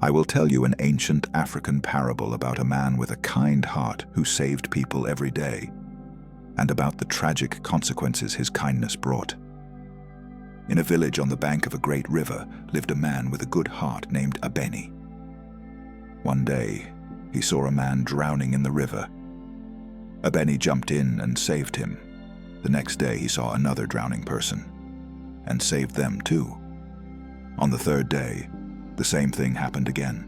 I will tell you an ancient African parable about a man with a kind heart who saved people every day, and about the tragic consequences his kindness brought. In a village on the bank of a great river lived a man with a good heart named Abeni. One day, he saw a man drowning in the river. Abeni jumped in and saved him. The next day, he saw another drowning person and saved them too. On the third day, the same thing happened again.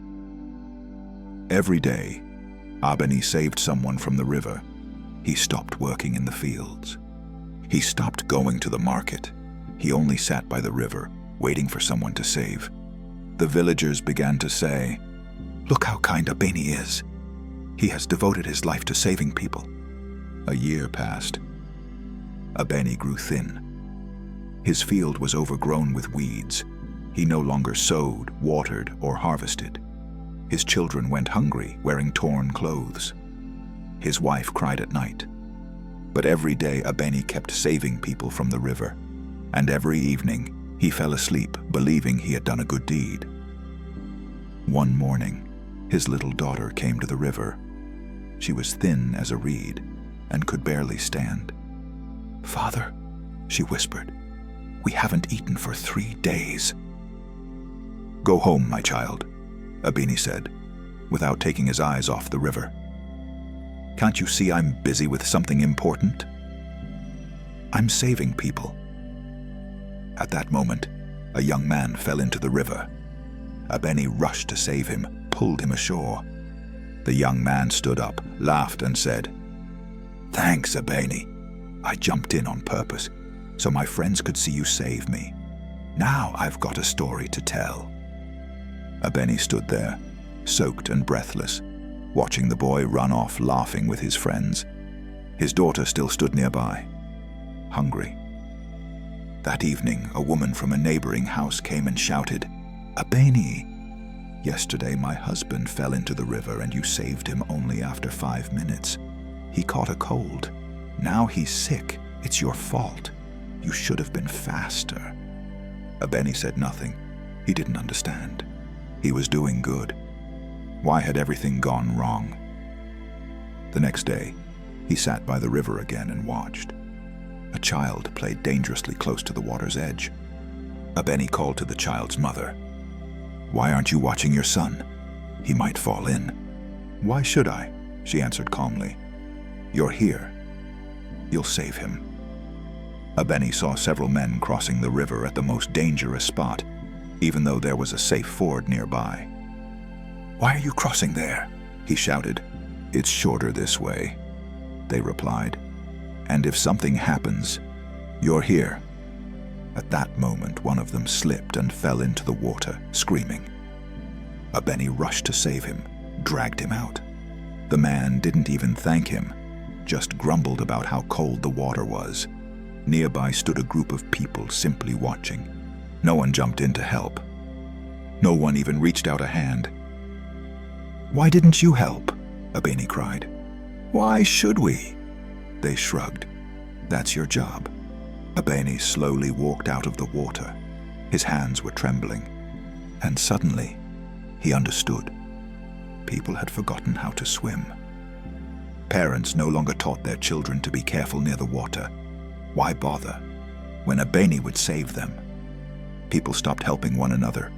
Every day, Abeni saved someone from the river. He stopped working in the fields. He stopped going to the market. He only sat by the river, waiting for someone to save. The villagers began to say, "Look how kind Abeni is. He has devoted his life to saving people." A year passed. Abeni grew thin. His field was overgrown with weeds. He no longer sowed, watered, or harvested. His children went hungry, wearing torn clothes. His wife cried at night. But every day Abeni kept saving people from the river, and every evening he fell asleep believing he had done a good deed. One morning, his little daughter came to the river. She was thin as a reed and could barely stand. "Father," she whispered, "we haven't eaten for 3 days." "Go home, my child," Abeni said, without taking his eyes off the river. "Can't you see I'm busy with something important? I'm saving people." At that moment, a young man fell into the river. Abeni rushed to save him, pulled him ashore. The young man stood up, laughed, and said, "Thanks, Abeni. I jumped in on purpose, so my friends could see you save me. Now I've got a story to tell." Abeni stood there, soaked and breathless, watching the boy run off laughing with his friends. His daughter still stood nearby, hungry. That evening, a woman from a neighboring house came and shouted, "Abeni, yesterday my husband fell into the river and you saved him only after 5 minutes. He caught a cold. Now he's sick. It's your fault. You should have been faster." Abeni said nothing. He didn't understand. He was doing good. Why had everything gone wrong? The next day, he sat by the river again and watched. A child played dangerously close to the water's edge. Abeni called to the child's mother. "Why aren't you watching your son? He might fall in." "Why should I?" she answered calmly. "You're here. You'll save him." Abeni saw several men crossing the river at the most dangerous spot, even though there was a safe ford nearby. "Why are you crossing there?" he shouted. "It's shorter this way," they replied. "And if something happens, you're here." At that moment, one of them slipped and fell into the water, screaming. Abeni rushed to save him, dragged him out. The man didn't even thank him, just grumbled about how cold the water was. Nearby stood a group of people simply watching. No one jumped in to help. No one even reached out a hand. "Why didn't you help?" Abeni cried. "Why should we?" They shrugged. "That's your job." Abeni slowly walked out of the water. His hands were trembling. And suddenly, he understood. People had forgotten how to swim. Parents no longer taught their children to be careful near the water. Why bother when Abeni would save them? People stopped helping one another.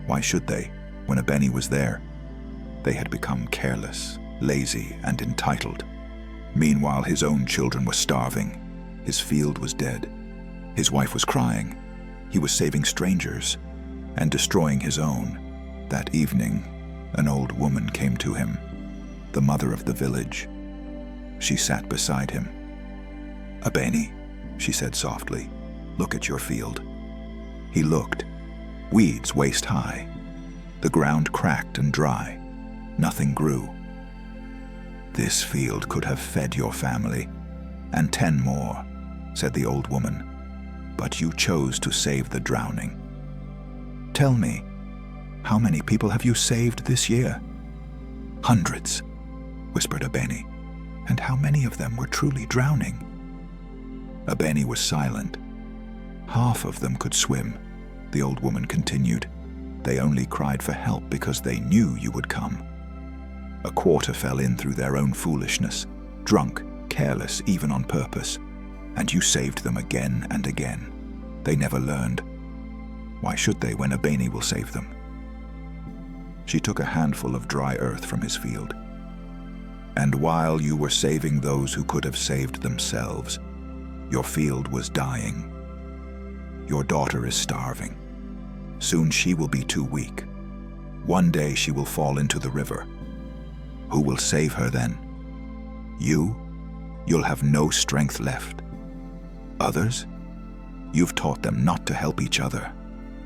Why should they, when Abeni was there? They had become careless, lazy, and entitled. Meanwhile, his own children were starving. His field was dead. His wife was crying. He was saving strangers and destroying his own. That evening, an old woman came to him, the mother of the village. She sat beside him. "Abeni," she said softly, "look at your field." He looked. Weeds waist high. The ground cracked and dry. Nothing grew. "This field could have fed your family, and 10 more, said the old woman. "But you chose to save the drowning. Tell me, how many people have you saved this year?" "Hundreds," whispered Abeni. "And how many of them were truly drowning?" Abeni was silent. "Half of them could swim," the old woman continued. They only cried for help because they knew you would come. A quarter fell in through their own foolishness, drunk, careless, even on purpose, and you saved them again and again. They never learned. Why should they when Abeni will save them? She took a handful of dry earth from his field. And while you were saving those who could have saved themselves, your field was dying. Your daughter is starving. Soon she will be too weak. One day she will fall into the river. Who will save her then? You? You'll have no strength left. Others? You've taught them not to help each other.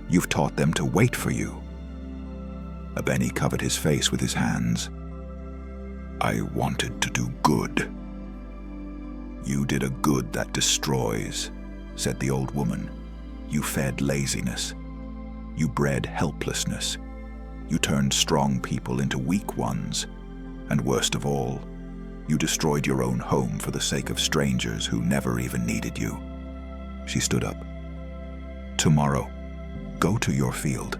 You've taught them to wait for you. Abeni covered his face with his hands. I wanted to do good. You did a good that destroys, said the old woman. You fed laziness. You bred helplessness. You turned strong people into weak ones. And worst of all, you destroyed your own home for the sake of strangers who never even needed you. She stood up. Tomorrow, go to your field.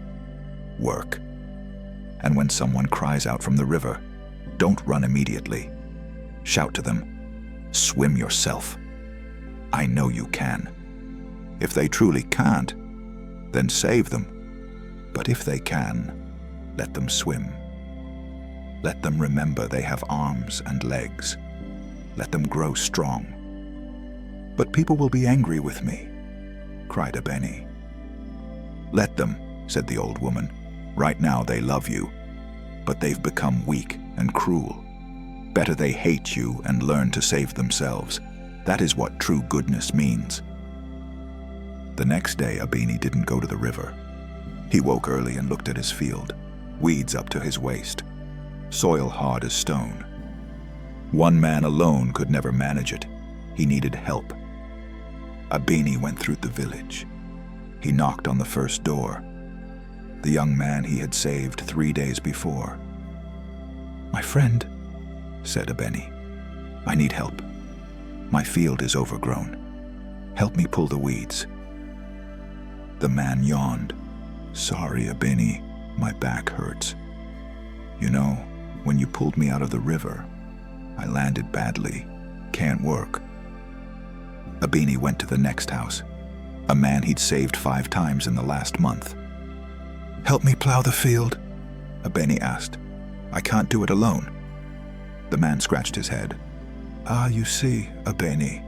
Work. And when someone cries out from the river, don't run immediately. Shout to them. Swim yourself. I know you can. If they truly can't, then save them. But if they can, let them swim. Let them remember they have arms and legs. Let them grow strong. But people will be angry with me, cried Abeni. Let them, said the old woman. Right now they love you, but they've become weak and cruel. Better they hate you and learn to save themselves. That is what true goodness means. The next day, Abeni didn't go to the river. He woke early and looked at his field, weeds up to his waist, soil hard as stone. One man alone could never manage it. He needed help. Abeni went through the village. He knocked on the first door. The young man he had saved 3 days before. My friend, said Abeni, I need help. My field is overgrown. Help me pull the weeds. The man yawned. Sorry, Abeni, my back hurts. You know, when you pulled me out of the river, I landed badly. Can't work. Abeni went to the next house. A man he'd saved 5 times in the last month. Help me plow the field, Abeni asked. I can't do it alone. The man scratched his head. You see, Abeni,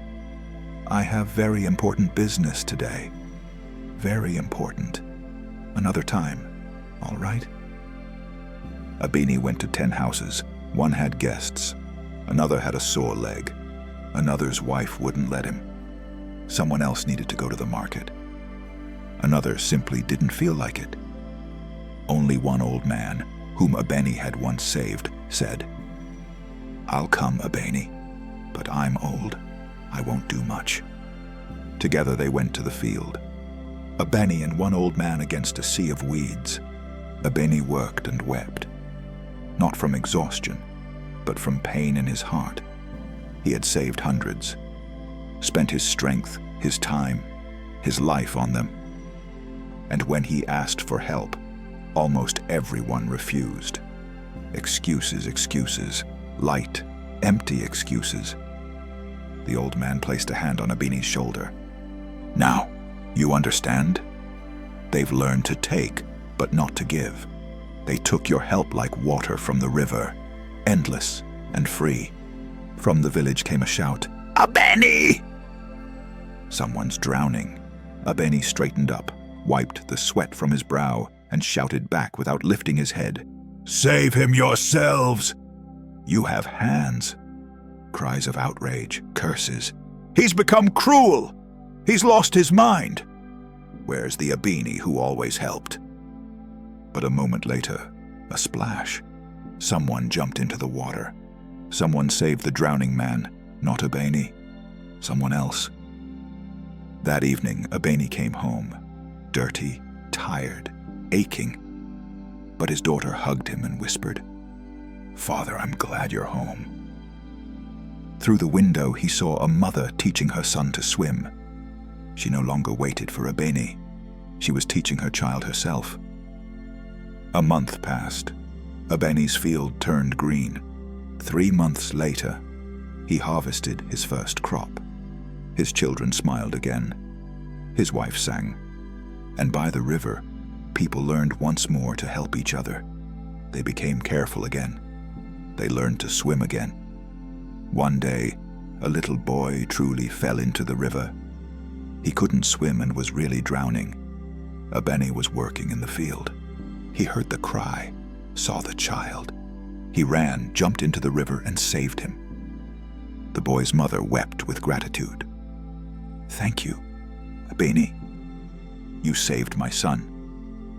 I have very important business today. Very important. Another time, all right? Abeni went to 10 houses. One had guests. Another had a sore leg. Another's wife wouldn't let him. Someone else needed to go to the market. Another simply didn't feel like it. Only one old man, whom Abeni had once saved, said, I'll come, Abeni, but I'm old. I won't do much. Together they went to the field. Abeni and one old man against a sea of weeds. Abeni worked and wept. Not from exhaustion, but from pain in his heart. He had saved hundreds, spent his strength, his time, his life on them. And when he asked for help, almost everyone refused. Excuses, excuses, light, empty excuses. The old man placed a hand on Abeni's shoulder. Now, you understand? They've learned to take, but not to give. They took your help like water from the river, endless and free. From the village came a shout, Abeni! Someone's drowning. Abeni straightened up, wiped the sweat from his brow, and shouted back without lifting his head, Save him yourselves! You have hands. Cries of outrage, curses. He's become cruel! He's lost his mind! Where's the Abeni who always helped? But a moment later, a splash. Someone jumped into the water. Someone saved the drowning man, not Abeni. Someone else. That evening, Abeni came home, dirty, tired, aching. But his daughter hugged him and whispered, Father, I'm glad you're home. Through the window, he saw a mother teaching her son to swim. She no longer waited for Abeni. She was teaching her child herself. A month passed. Abeni's field turned green. 3 months later, he harvested his first crop. His children smiled again. His wife sang. And by the river, people learned once more to help each other. They became careful again. They learned to swim again. One day, a little boy truly fell into the river. He couldn't swim and was really drowning. Abeni was working in the field. He heard the cry, saw the child. He ran, jumped into the river, and saved him. The boy's mother wept with gratitude. "Thank you, Abeni. You saved my son."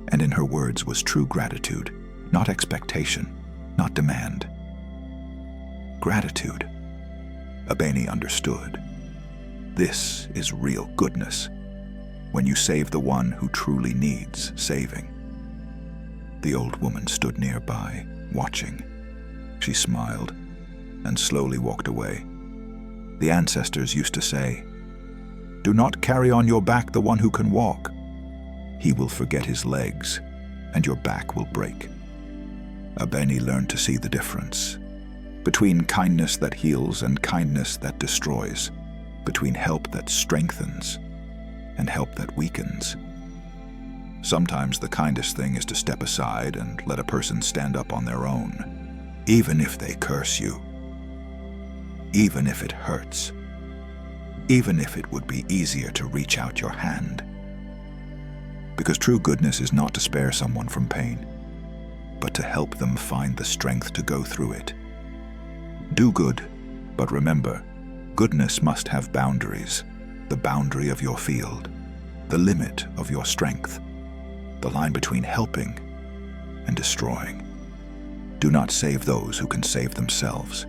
And in her words was true gratitude, not expectation, not demand. Gratitude. Abeni understood. This is real goodness, when you save the one who truly needs saving. The old woman stood nearby, watching. She smiled and slowly walked away. The ancestors used to say, "Do not carry on your back the one who can walk. He will forget his legs, and your back will break." Abeni learned to see the difference between kindness that heals and kindness that destroys, between help that strengthens and help that weakens. Sometimes the kindest thing is to step aside and let a person stand up on their own, even if they curse you, even if it hurts, even if it would be easier to reach out your hand. Because true goodness is not to spare someone from pain, but to help them find the strength to go through it. Do good, but remember, goodness must have boundaries, the boundary of your field, the limit of your strength, the line between helping and destroying. Do not save those who can save themselves.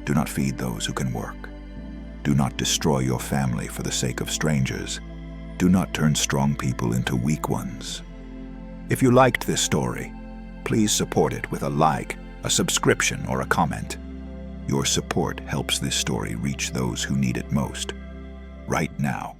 Do not feed those who can work. Do not destroy your family for the sake of strangers. Do not turn strong people into weak ones. If you liked this story, please support it with a like, a subscription, or a comment. Your support helps this story reach those who need it most, right now.